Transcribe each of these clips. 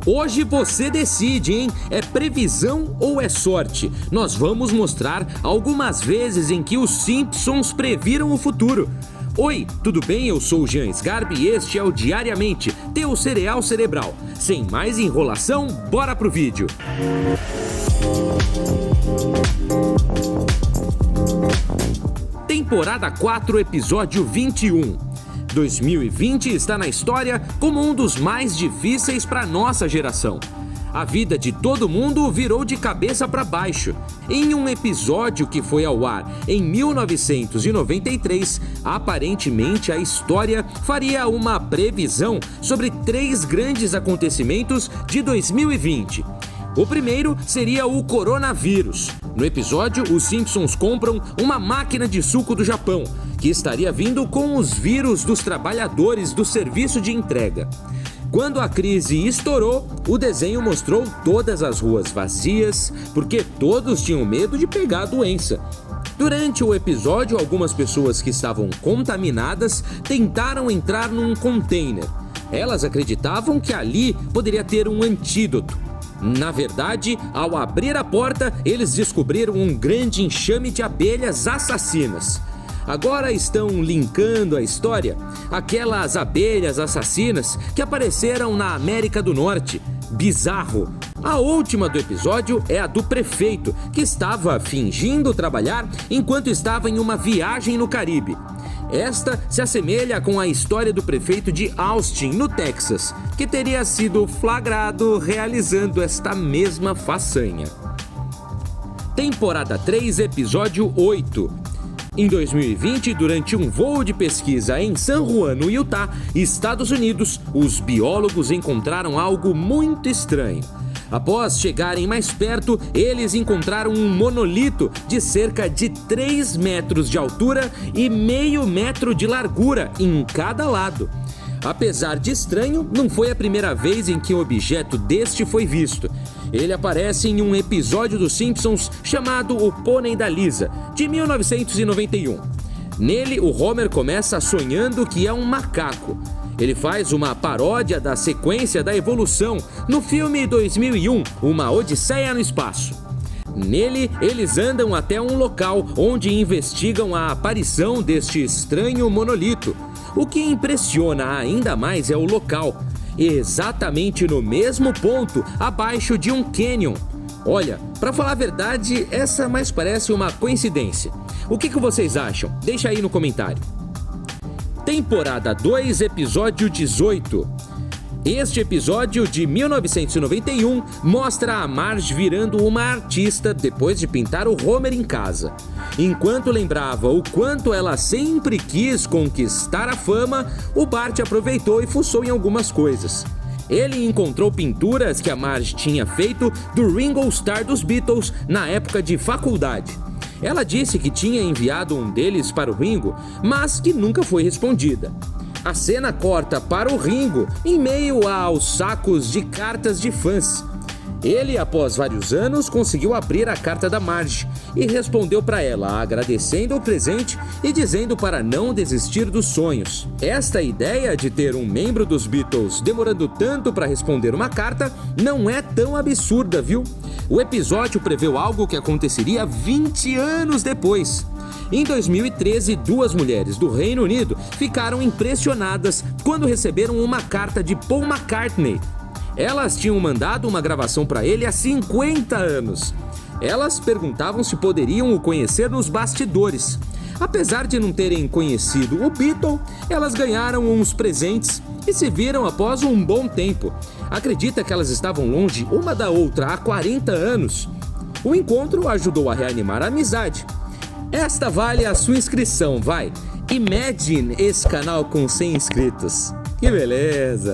Hoje você decide, hein? É previsão ou é sorte? Nós vamos mostrar algumas vezes em que os Simpsons previram o futuro. Oi, tudo bem? Eu sou o Jean Sgarbi e este é o Diariamente, teu cereal cerebral. Sem mais enrolação, bora pro vídeo! Temporada 4, episódio 21. 2020 está na história como um dos mais difíceis para nossa geração. A vida de todo mundo virou de cabeça para baixo. Em um episódio que foi ao ar em 1993, aparentemente a história faria uma previsão sobre 3 grandes acontecimentos de 2020. O primeiro seria o coronavírus. No episódio, os Simpsons compram uma máquina de suco do Japão, que estaria vindo com os vírus dos trabalhadores do serviço de entrega. Quando a crise estourou, o desenho mostrou todas as ruas vazias, porque todos tinham medo de pegar a doença. Durante o episódio, algumas pessoas que estavam contaminadas tentaram entrar num container. Elas acreditavam que ali poderia ter um antídoto. Na verdade, ao abrir a porta, eles descobriram um grande enxame de abelhas assassinas. Agora estão linkando a história aquelas abelhas assassinas que apareceram na América do Norte. Bizarro! A última do episódio é a do prefeito, que estava fingindo trabalhar enquanto estava em uma viagem no Caribe. Esta se assemelha com a história do prefeito de Austin, no Texas, que teria sido flagrado realizando esta mesma façanha. Temporada 3, episódio 8. Em 2020, durante um voo de pesquisa em San Juan, no Utah, Estados Unidos, os biólogos encontraram algo muito estranho. Após chegarem mais perto, eles encontraram um monolito de cerca de 3 metros de altura e meio metro de largura em cada lado. Apesar de estranho, não foi a primeira vez em que um objeto deste foi visto. Ele aparece em um episódio dos Simpsons chamado O Pônei da Lisa, de 1991. Nele, o Homer começa sonhando que é um macaco. Ele faz uma paródia da sequência da evolução no filme 2001, Uma Odisseia no Espaço. Nele, eles andam até um local onde investigam a aparição deste estranho monolito. O que impressiona ainda mais é o local, exatamente no mesmo ponto, abaixo de um canyon. Olha, pra falar a verdade, essa mais parece uma coincidência. O que vocês acham? Deixa aí no comentário. Temporada 2, episódio 18. Este episódio de 1991 mostra a Marge virando uma artista depois de pintar o Homer em casa. Enquanto lembrava o quanto ela sempre quis conquistar a fama, o Bart aproveitou e fuçou em algumas coisas. Ele encontrou pinturas que a Marge tinha feito do Ringo Starr dos Beatles na época de faculdade. Ela disse que tinha enviado um deles para o Ringo, mas que nunca foi respondida. A cena corta para o Ringo em meio aos sacos de cartas de fãs. Ele, após vários anos, conseguiu abrir a carta da Marge e respondeu para ela, agradecendo o presente e dizendo para não desistir dos sonhos. Esta ideia de ter um membro dos Beatles demorando tanto para responder uma carta não é tão absurda, viu? O episódio preveu algo que aconteceria 20 anos depois. Em 2013, 2 mulheres do Reino Unido ficaram impressionadas quando receberam uma carta de Paul McCartney. Elas tinham mandado uma gravação para ele há 50 anos. Elas perguntavam se poderiam o conhecer nos bastidores. Apesar de não terem conhecido o Beatle, elas ganharam uns presentes e se viram após um bom tempo. Acredita que elas estavam longe uma da outra há 40 anos? O encontro ajudou a reanimar a amizade. Esta vale a sua inscrição, vai! Imagine esse canal com 100 inscritos. Que beleza!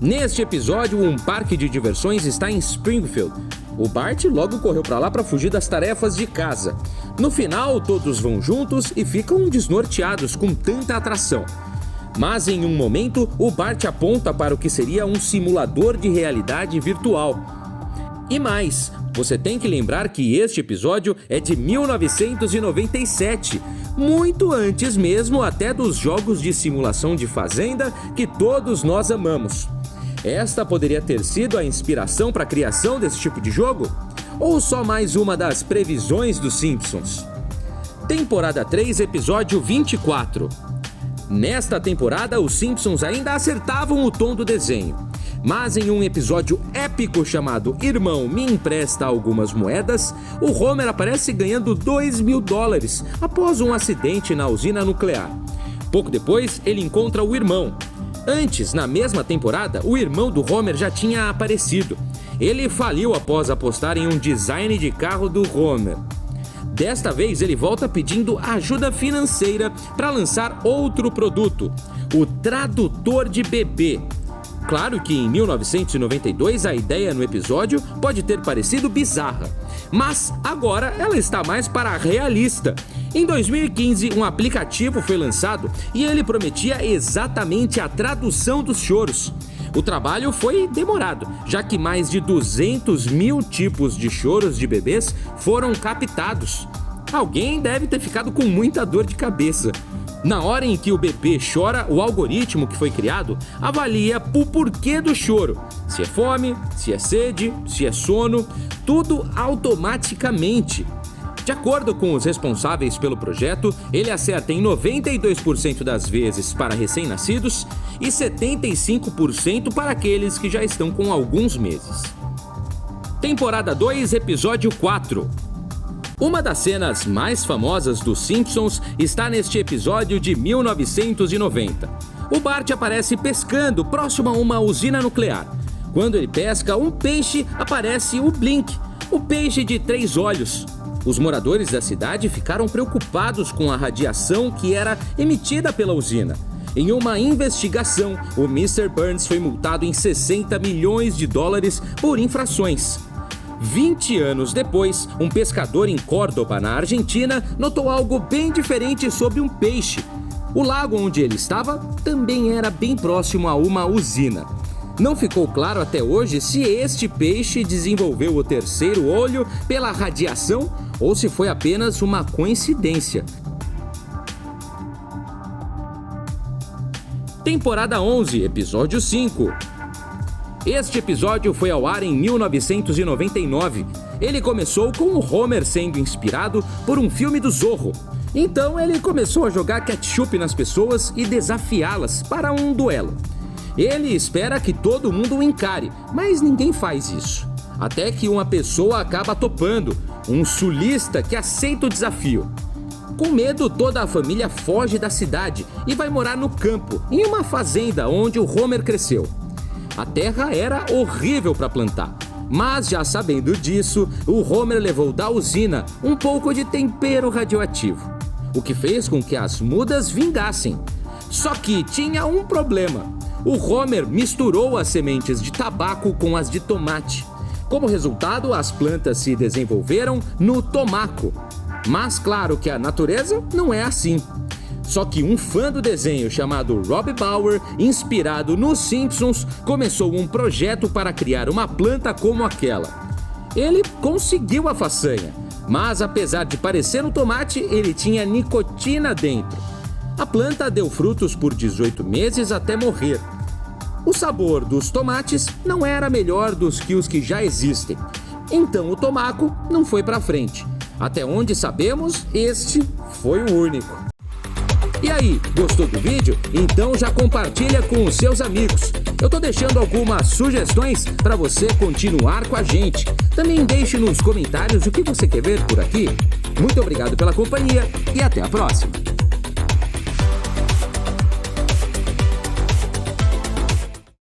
Neste episódio, um parque de diversões está em Springfield. O Bart logo correu para lá para fugir das tarefas de casa. No final, todos vão juntos e ficam desnorteados com tanta atração. Mas em um momento, o Bart aponta para o que seria um simulador de realidade virtual. E mais, você tem que lembrar que este episódio é de 1997, muito antes mesmo até dos jogos de simulação de fazenda que todos nós amamos. Esta poderia ter sido a inspiração para a criação desse tipo de jogo? Ou só mais uma das previsões dos Simpsons? Temporada 3, episódio 24. Nesta temporada, os Simpsons ainda acertavam o tom do desenho. Mas em um episódio épico chamado Irmão, me empresta algumas moedas, o Homer aparece ganhando $2.000 após um acidente na usina nuclear. Pouco depois, ele encontra o irmão. Antes, na mesma temporada, o irmão do Homer já tinha aparecido. Ele faliu após apostar em um design de carro do Homer. Desta vez, ele volta pedindo ajuda financeira para lançar outro produto, o tradutor de bebê. Claro que em 1992 a ideia no episódio pode ter parecido bizarra, mas agora ela está mais para realista. Em 2015, um aplicativo foi lançado e ele prometia exatamente a tradução dos choros. O trabalho foi demorado, já que mais de 200 mil tipos de choros de bebês foram captados. Alguém deve ter ficado com muita dor de cabeça. Na hora em que o bebê chora, o algoritmo que foi criado avalia o porquê do choro. Se é fome, se é sede, se é sono, tudo automaticamente. De acordo com os responsáveis pelo projeto, ele acerta em 92% das vezes para recém-nascidos e 75% para aqueles que já estão com alguns meses. Temporada 2, episódio 4. Uma das cenas mais famosas dos Simpsons está neste episódio de 1990. O Bart aparece pescando próximo a uma usina nuclear. Quando ele pesca um peixe, aparece o Blink, o peixe de 3 olhos. Os moradores da cidade ficaram preocupados com a radiação que era emitida pela usina. Em uma investigação, o Mr. Burns foi multado em $60 milhões por infrações. 20 anos depois, um pescador em Córdoba, na Argentina, notou algo bem diferente sobre um peixe. O lago onde ele estava também era bem próximo a uma usina. Não ficou claro até hoje se este peixe desenvolveu o terceiro olho pela radiação ou se foi apenas uma coincidência. Temporada 11, episódio 5. Este episódio foi ao ar em 1999. Ele começou com o Homer sendo inspirado por um filme do Zorro. Então ele começou a jogar ketchup nas pessoas e desafiá-las para um duelo. Ele espera que todo mundo o encare, mas ninguém faz isso. Até que uma pessoa acaba topando, um sulista que aceita o desafio. Com medo, toda a família foge da cidade e vai morar no campo, em uma fazenda onde o Homer cresceu. A terra era horrível para plantar, mas já sabendo disso, o Homer levou da usina um pouco de tempero radioativo, o que fez com que as mudas vingassem. Só que tinha um problema. O Homer misturou as sementes de tabaco com as de tomate. Como resultado, as plantas se desenvolveram no tomaco. Mas claro que a natureza não é assim. Só que um fã do desenho chamado Rob Bauer, inspirado nos Simpsons, começou um projeto para criar uma planta como aquela. Ele conseguiu a façanha, mas apesar de parecer um tomate, ele tinha nicotina dentro. A planta deu frutos por 18 meses até morrer. O sabor dos tomates não era melhor dos que os que já existem. Então o tomaco não foi para frente. Até onde sabemos, este foi o único. E aí, gostou do vídeo? Então já compartilha com os seus amigos. Eu tô deixando algumas sugestões para você continuar com a gente. Também deixe nos comentários o que você quer ver por aqui. Muito obrigado pela companhia e até a próxima.